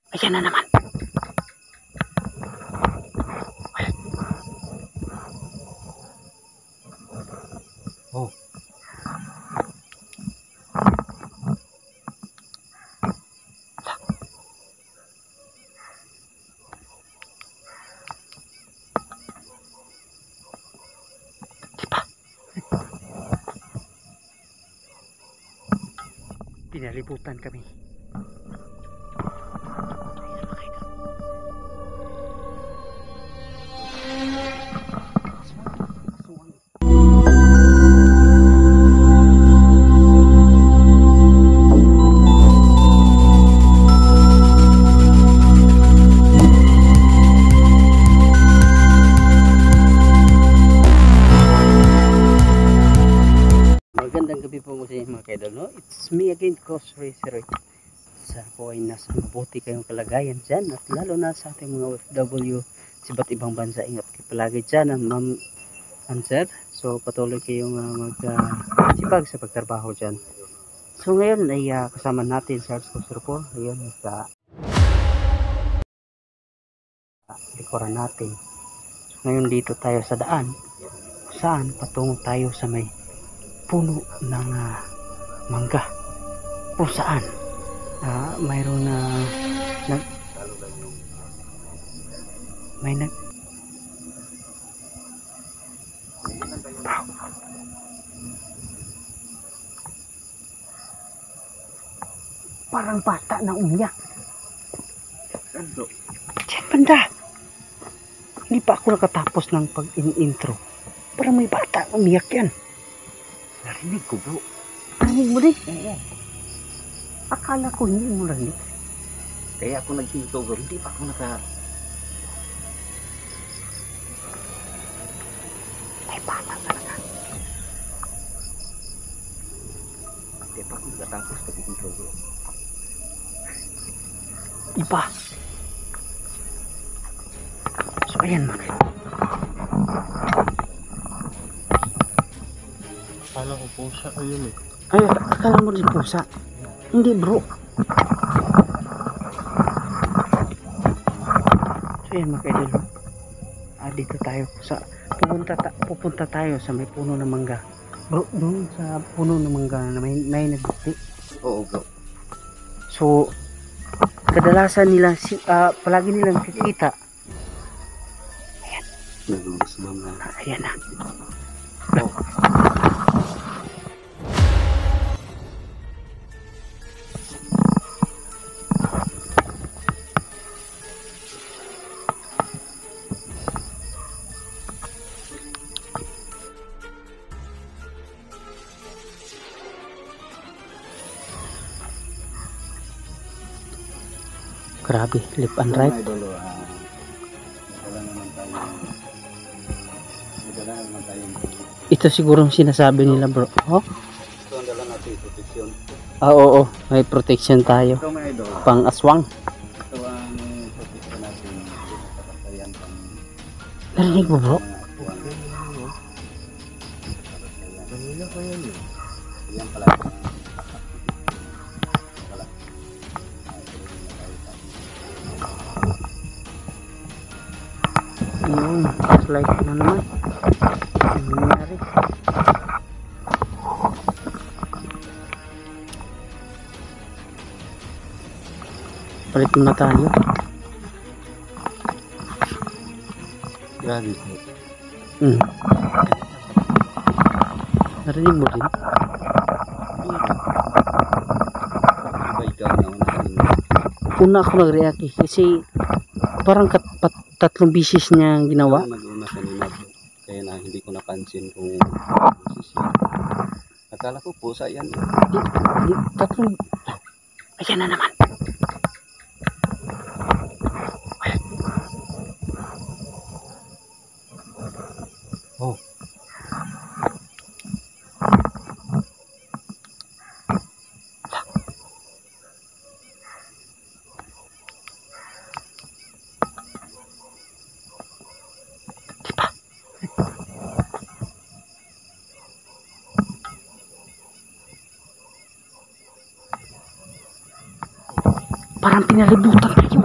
Ayan na naman. Oh. Diba? Pinalibutan kami. Magandang gabi po sa inyo mga kaidol, no? It's me again, Cross Racer. Sana po ay nasa mabuti kayong kalagayan dyan, at lalo na sa ating mga OFW sa iba't ibang bansa. Ingat kayo palagi dyan, ma'am and sir. So patuloy kayong magsipag sa pagtrabaho dyan. So ngayon ay kasama natin sa Arts4. Ayun, sa likuran natin. So ngayon dito tayo sa daan, saan patungo tayo sa may puno ng mangga, kung saan mayroon na parang bata na umiyak. Diyan banda, hindi pa ako nakatapos ng pag-intro, parang may bata umiyak yan. Narinig ko, bro. Narinig mo rin? Oo. Akala ko hindi mo narinig. Kaya ako naghinto, bro. Hindi pa ako Ay, bata talaga. Hindi pa ako nakatapos pag-intro, bro. Iba. So, ayan mga. Akala ko pusa ayun eh. Ay, akala mo rin pusa. Hindi, bro. So yan mga kaidol, dito tayo sa pupunta tayo sa may puno ng mangga, bro. Doon sa puno ng mangga na may nagbuti. Oo bro. So kadalasan nila palagi nilang nakikita. Ayan. Ayan na. Oh. Grabe, left and right. Ito siguro ang sinasabi nila, bro. Oh? Ito ang dala natin, protection. Oo, may protection tayo. Ito mga idol. Pang aswang. Ito ang protection natin. Kapatayan pang... Narinig mo, bro? Kanina pa yan eh. Yan pala. Yun, like na naman. Ano nangyari? Palit na tayo. Grabe po. Narinig mo din? Una ako nag-react kasi parang tatlong bisis niya ginawa. Nag-una kanina po. Kaya na hindi ko napansin kung bisis yan. Akala ko pusa yan. Tatlong. Ayan na naman. Oh. Parang pinalibutan tayo.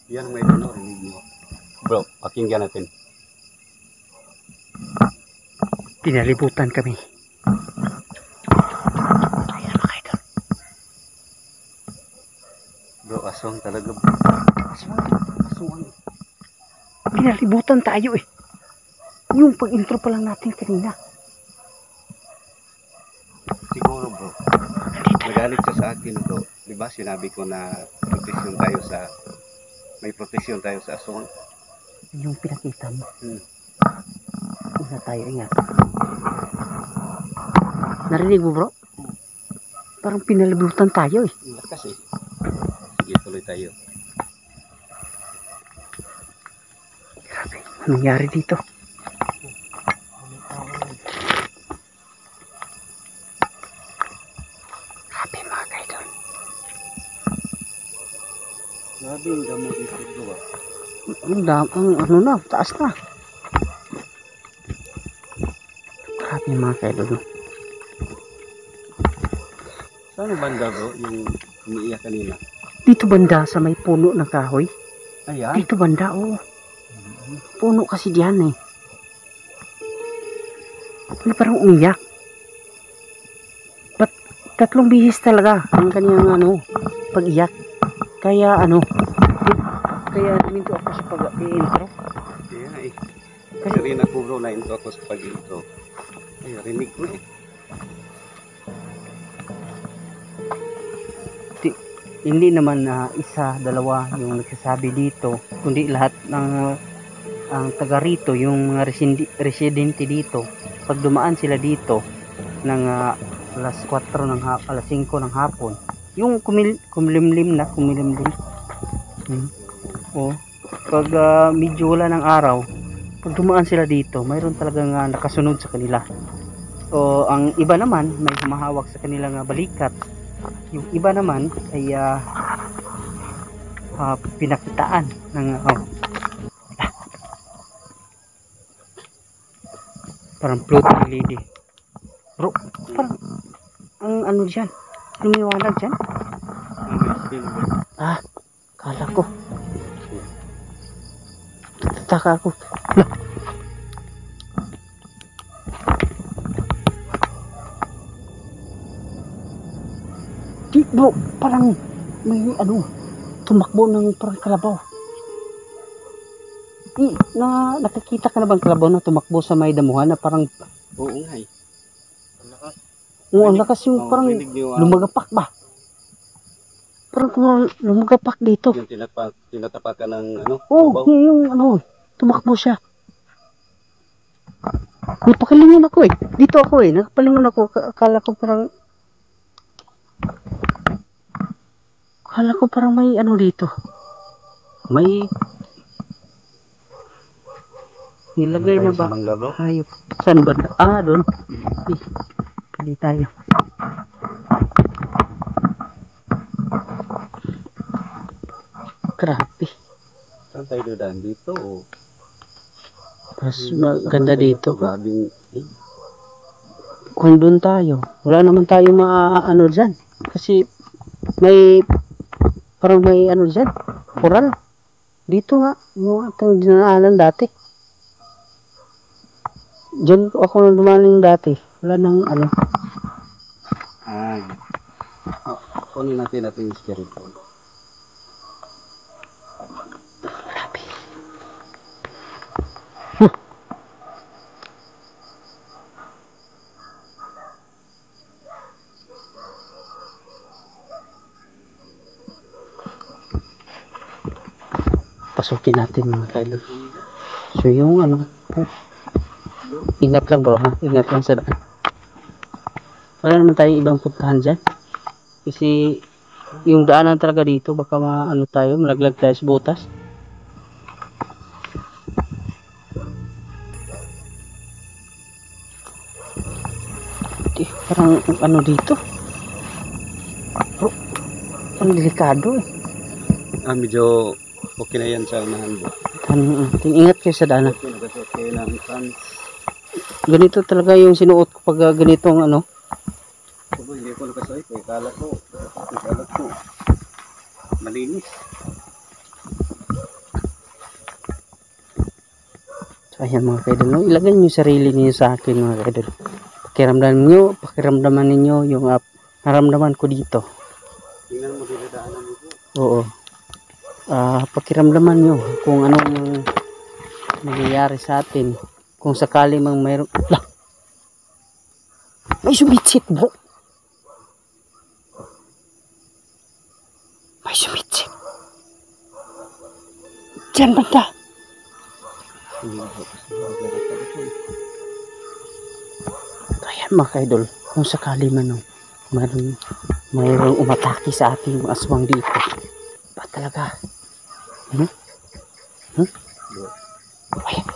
Yan may idol, rinig nyo. Bro, pakinggan natin. Pinalibutan kami. Ayan mga idol. Bro, aswang talaga. Aswang. Pinalibutan tayo eh. Yung pag-intro pa lang natin kanina. Siguro bro, nagalit siya sa akin bro. Diba sinabi ko na proteksyon tayo sa, may proteksyon tayo sa aswang. Yung pinakita mo. Una tayo, ingat. Narinig mo bro? Parang pinalibutan tayo eh. Ang lakas eh. Sige, tuloy tayo. Grabe, anong nangyari dito? Grabe mga kaidol. Grabe yung damo dito bro ah. Ang ano na, taas na. Grabe mga kaidol. Saan ang banda bro? Yung umiiyak kanina. Dito banda sa may puno ng kahoy. Ayan. Dito banda, oo. Puno kasi diyan eh. Ano parang umiyak. But tatlong bihis talaga ang kaniyang ano, pag-iyak. Kaya ano, kaya naminto ako sa pag-intro. Kaya eh. Kasi rin ako bro, na-intro ako sa pag-intro. Ay, rinig ko eh. Hindi naman na isa, dalawa yung nagsasabi dito, kundi lahat ng ang taga rito, yung mga residente dito. Pag dumaan sila dito ng alas 4 ng alas 5 ng hapon, yung kumilimlim. O pag medyo wala ng araw, pag dumaan sila dito, mayroon talagang nakasunod sa kanila. O ang iba naman may humahawak sa kanilang balikat. Yung iba naman ay pinakitaan ng parang floating lady. Bro, parang ang ano dyan, lumiwanag dyan. Kala ko tataka ako. Di bro, parang may ano, tumakbo ng parang kalabaw. Nakakita ka na bang kalabaw na tumakbo sa may damuhan na parang Oo nga eh. Ang lakas. ang lakas yung parang rinig nyo, lumagapak ba? Parang lumagapak dito. Yung tinatapakan ng ano? Oh, babaw. yung ano, tumakbo siya. Napakilingon ako eh. Dito ako eh, nakapalingon ako. Akala ko parang may ano dito. May nilagay na ba? Mangga bro. Hayop. Saan ba? Doon. Pili tayo. Grabe. Saan tayo dadaan dito? Oh. Mas maganda dito. Grabing Kung doon tayo, wala naman tayo ano dyan. Kasi may parang may ano dyan. Coral. Dito nga. Yung atang dinaanan dati. Diyan ako nang dumaling dati. Wala nang ano. kunin natin yung spirit. Grabe. Pasukin natin mga kaidol. So yung ano, ingat lang bro ha, ingat lang sa daan. Wala naman tayong ibang puntahan dyan. Kasi yung daanan talaga dito, baka maano tayo, malaglag tayo sa butas. Parang ano dito. Bro, parang delikado eh. Medyo okay na yan sa unahan bro. Ingat kayo sa daanan. Okay, nagasuot kayo ng pants. Ganito talaga yung sinuot ko pag ganitong ano. Hindi Kala ko, malinis. So ayan mga kaidol, no? Ilagay nyo sarili niyo sa akin mga kaidol. Pakiramdaman ninyo yung naramdaman ko dito. Tingnan mo dinadaanan mo po. Oo. Pakiramdaman nyo kung anong nangyayari sa atin. Kung sakali mang mayroon... Lah! May sumitsit bro! May sumitsit! Diyan banda! Ayan mga kaidol, kung sakali man mayroong umatake sa ating mga aswang dito. Ba talaga? Ayan. Ayan.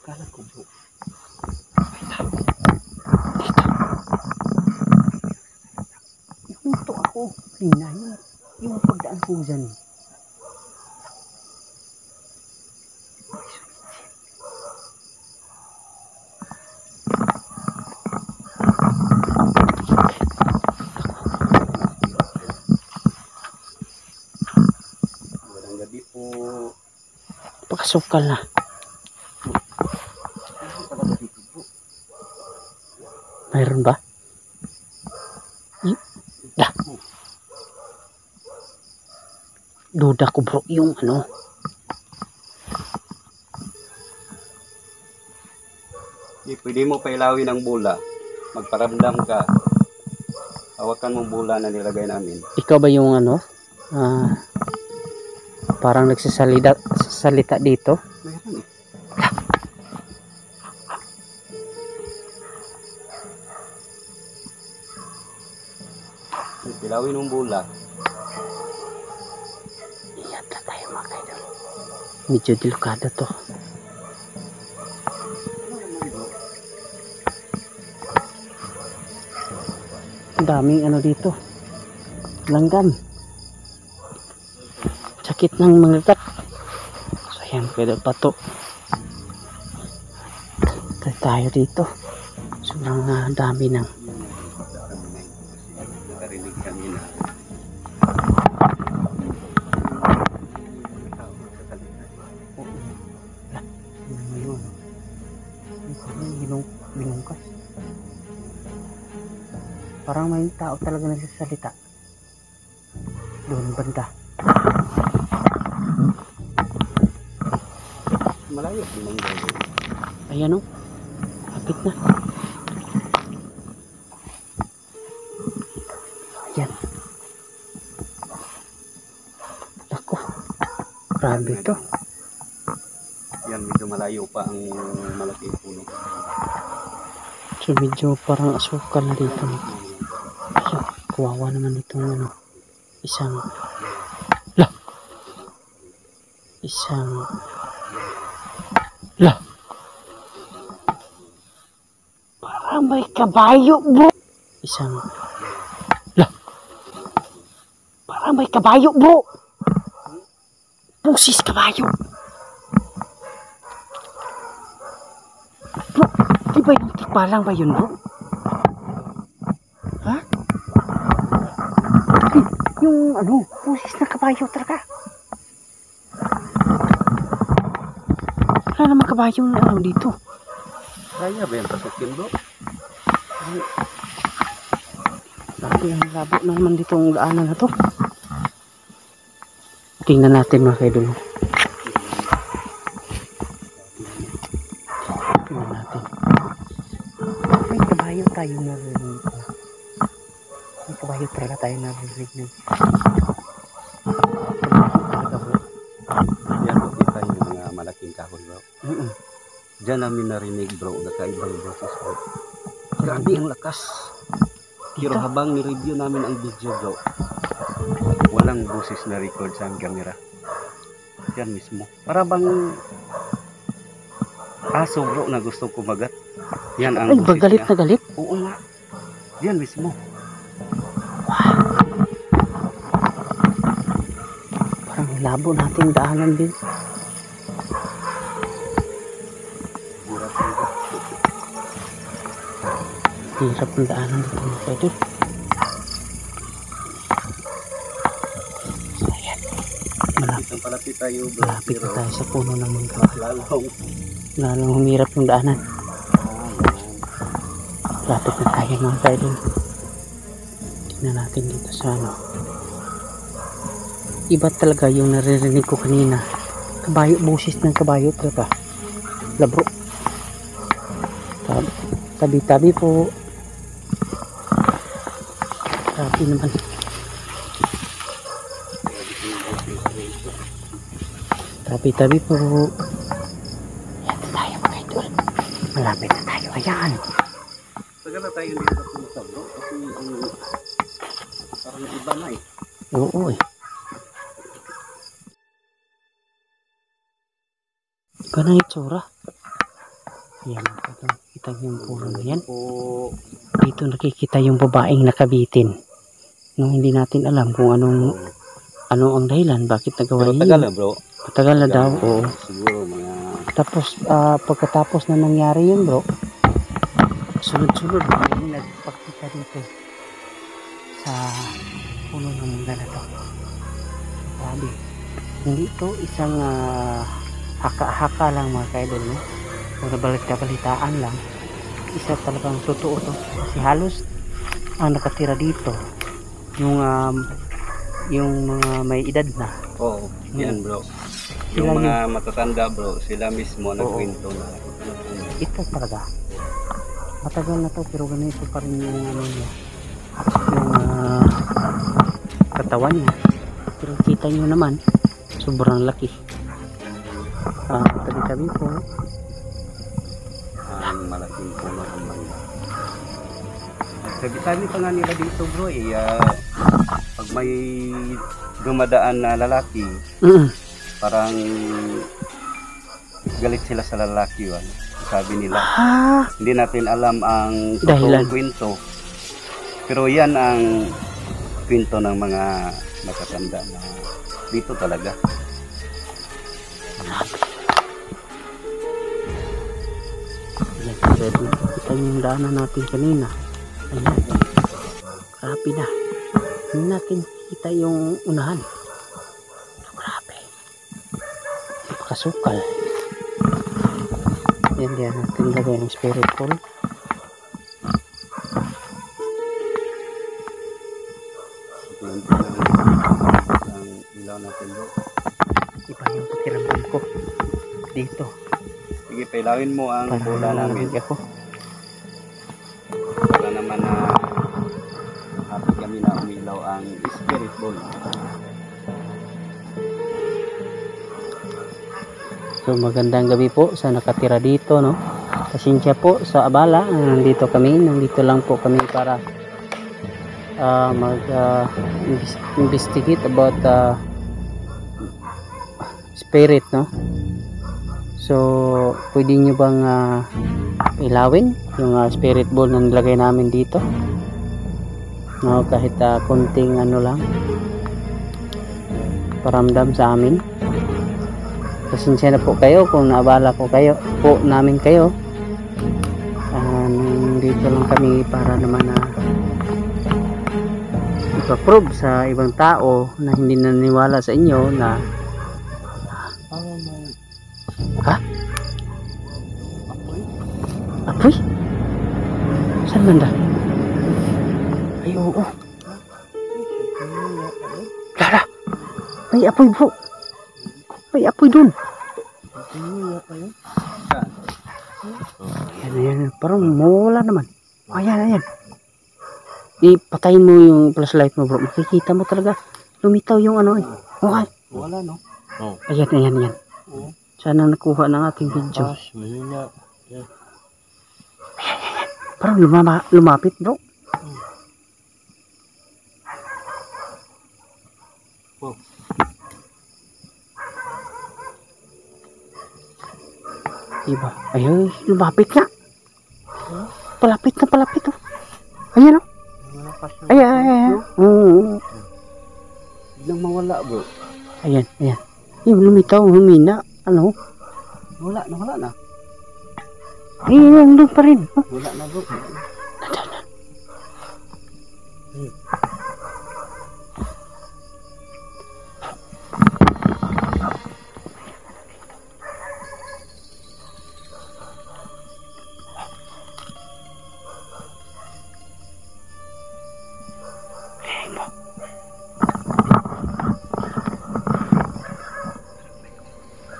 Kala ko po. Yung ito ako, Lina, yung pagdaan ko dyan. Magandang gabi po. Pakasukal na. Mayroon ba? Dah. Duda ko bro yung ano. Pwede mo pailawin ang bola. Magparamdam ka. Hawakan mo bola na nilagay namin. Ikaw ba yung ano? Parang nagsasalita dito. Meron eh. Pilawin ng bola. Iyan na tayo mga kaidol. Medyo delikado to. Ang daming ano dito. Langgam. Sakit ng mga gat. So ayan kaidol pa to. Tayo dito. Sobrang dami ng Nakarinig kami na binungkas. Parang may tao talaga nagsasalita. Doon banda. malayo din ang gawin. Ayan o. Kapit na. Ayan. Ako. Grabe to. Yan, medyo malayo pa ang malaking puno. So medyo parang asukal na dito. Ayun. Kawawa naman itong ano. Isang parang may kabayo bro. Parang may kabayo bro. Pusis kabayo. Bro, di ba yung tikbalang ba yun bro? Ha? Yung ano, pusis na kabayo talaga. Wala naman kabayo na ano dito. Kaya ba yung pasukin bro? Labo yung labo na naman dito ang daanan na to. Tingnan natin mga kaidol. Tingnan natin. May kabayo tayo narinig. May kabayo talaga tayo narinig. Yan po kita yung mga malaking kahoy bro. Diyan namin narinig bro, nakaibang boses bro. Grabe ang lakas. Pero Dito? habang ni-review namin ang video bro, walang boses na record sa aming camera. Yan mismo. Para bang aso bro na gustong kumagat. Yan ang Ay, boses galit niya. na galit. Oo nga. Yan mismo. Parang labo natin daanan din. Hirap ng daanan dito mga kaidol. So, ayan. Malapit palapit tayo bro. Malapit na tayo sa puno ng mangga. Lalong. Lalong humirap yung daanan. Malapit na tayo mga kaidol. Tignan natin dito sa ano. Iba talaga yung naririnig ko kanina. Kabayo, boses ng kabayo talaga. Labro. Tabi-tabi po. Grabe naman. Tabi-tabi po. Ayan na tayo mga idol. Malapit na tayo. Ayan. Tagal na tayo dito sa puso bro. Kasi parang iba na eh. Oo eh. Iba na yung tsura. Ayan. Kita yung puno na yan. Dito nakikita yung babaeng nakabitin. Nung hindi natin alam kung ano ang dahilan, bakit nagawa Pero yun. tagal na bro. Matagal na daw, oo. Siguro mga Tapos, pagkatapos na nangyari yun bro, sunod-sunod, may nagpakita dito sa puno ng mangga na to. Grabe. Hindi ito isang haka-haka lang mga kaidol, no? O nabalitaan lang. Isa talagang totoo to. Kasi halos ang nakatira dito, yung mga may edad na. oo, yan bro. Sila Yung mga matatanda bro, sila mismo Oo. nagkwento na. Ito talaga. Matagal na to pero ganito pa rin yung ano niya. Yung katawan niya. Pero kita nyo naman, sobrang laki. Tabi-tabi po. Ang malaking puno ng mangga. Sabi pa nga nila dito bro pag may dumadaan na lalaki, parang galit sila sa lalaki yun. Sabi nila. Hindi natin alam ang Dahilan. totoong kwento. Pero yan ang kwento ng mga matatanda na dito talaga. Kita yung daanan natin kanina. Ayan. Grabe na. Hindi natin kita yung unahan. Grabe. Napakasukal. Yan diyan natin lagay ng spirit pool. Ang ilaw natin bro. Iba yung pakiramdam ko dito. Sige, pailawin mo ang bola namin. Ako. Para naman na happy kami na umilaw ang spirit ball. So magandang gabi po sa nakatira dito, no. Pasensya po sa abala. Nandito lang po kami para investigate about spirit, no. So pwede nyo bang ilawin yung spirit ball na nilagay namin dito, no, kahit konting ano lang paramdam sa amin. Pasensya na po kayo kung naabala po namin kayo. Nandito lang kami para naman ipaprove sa ibang tao na hindi naniniwala sa inyo na apoy? Saan banda? Ay, oo. Lala, may apoy bro. May apoy dun. Ayan. Parang mawala naman. Ayan. Ipatayin mo yung flashlight mo bro. Makikita mo talaga. Lumitaw yung ano eh. Okay. Wala no? Ayan. Sana nakuha ng ating video. Parang lumapit bro. Oh. Diba? Ayun, lumapit nga. Palapit na palapit oh. Ayan oh. Ay, ay, ay, ay. Biglang mawala bro. Ayan, ayan. Yung lumitaw, humina. Ano? Wala na. Ayan, doon pa rin. Oh. Wala na bro.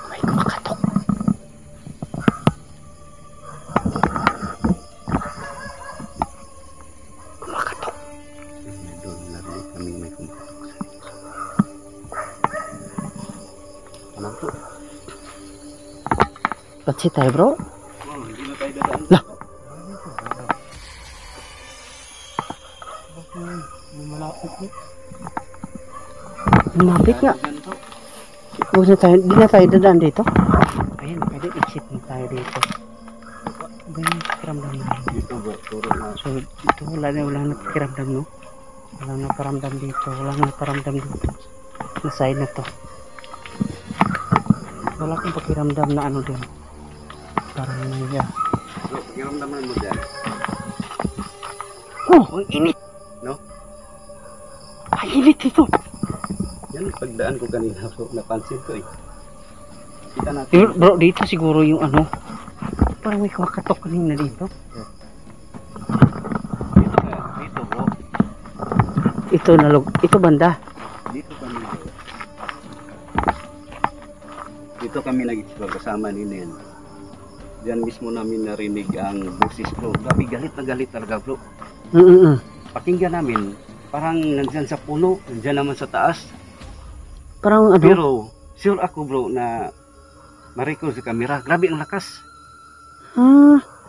May kumakatok. Kumakatok. Doon narinig kami may kumakatok. Alam po. Patsi tayo bro. Hindi na tayo dadaan. Lah. Lumapit nga. Huwag na tayo, di na tayo dadaan dito. Ayan, pwede exit na tayo dito. Ganyan pakiramdam na. Dito bro, turo na. So, ito wala na pakiramdam no. Wala na paramdam dito. Wala na paramdam dito. Na side na to. Wala akong pakiramdam na ano din. Parang naya. Bro, pakiramdaman mo dyan. Oh, ang init. No? Ang init ito. Yan, pagdaan ko kanina bro, napansin ko eh. Kita natin. Bro, dito siguro yung ano. Parang may kumakatok kanina dito. Dito bro. Ito banda. Dito kami bro. Dito kami nag-explore kasama ni Nen. Diyan mismo namin narinig ang boses bro. Grabe, galit na galit talaga bro. Pakinggan namin, parang nandyan sa puno, nandyan naman sa taas. Parang ano. Pero sure ako bro na ma-record sa camera. Grabe ang lakas.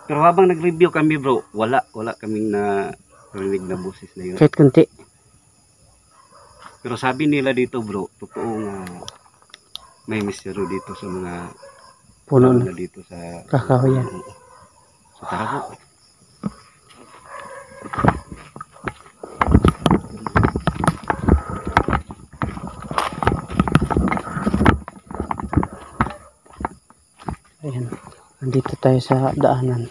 Pero habang nag-review kami bro, wala kaming narinig na boses na yun. Kahit kunti. Pero sabi nila dito bro, totoo nga may misteryo dito sa mga Puno na na. dito sa Kakahuyan. So tara bro. Ayan. Nandito tayo sa daanan.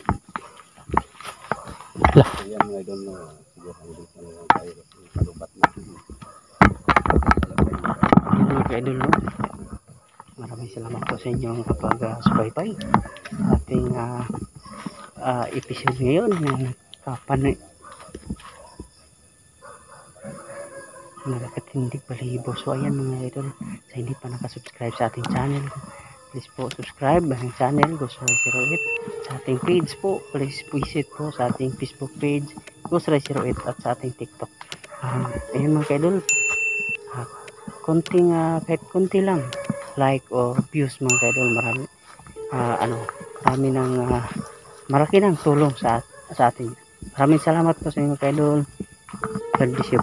Lah. Ayan mga idol no, siguro dito na lang tayo sa lubat natin. Ayan mga ka-idol no. Maraming salamat po sa inyong kapag-subaybay. Ating episode ngayon na Nakakatindig balibo. So ayan mga idol, sa hindi pa nakasubscribe sa ating channel, please po subscribe ang channel Ghostwriter 08. Sa ating page po, please visit po sa ating Facebook page Ghostwriter 08 at sa ating TikTok. Ayan mga idol, kahit konti lang like or views mga idol, marami ng tulong sa atin. Maraming salamat po sa inyo mga idol. God bless you.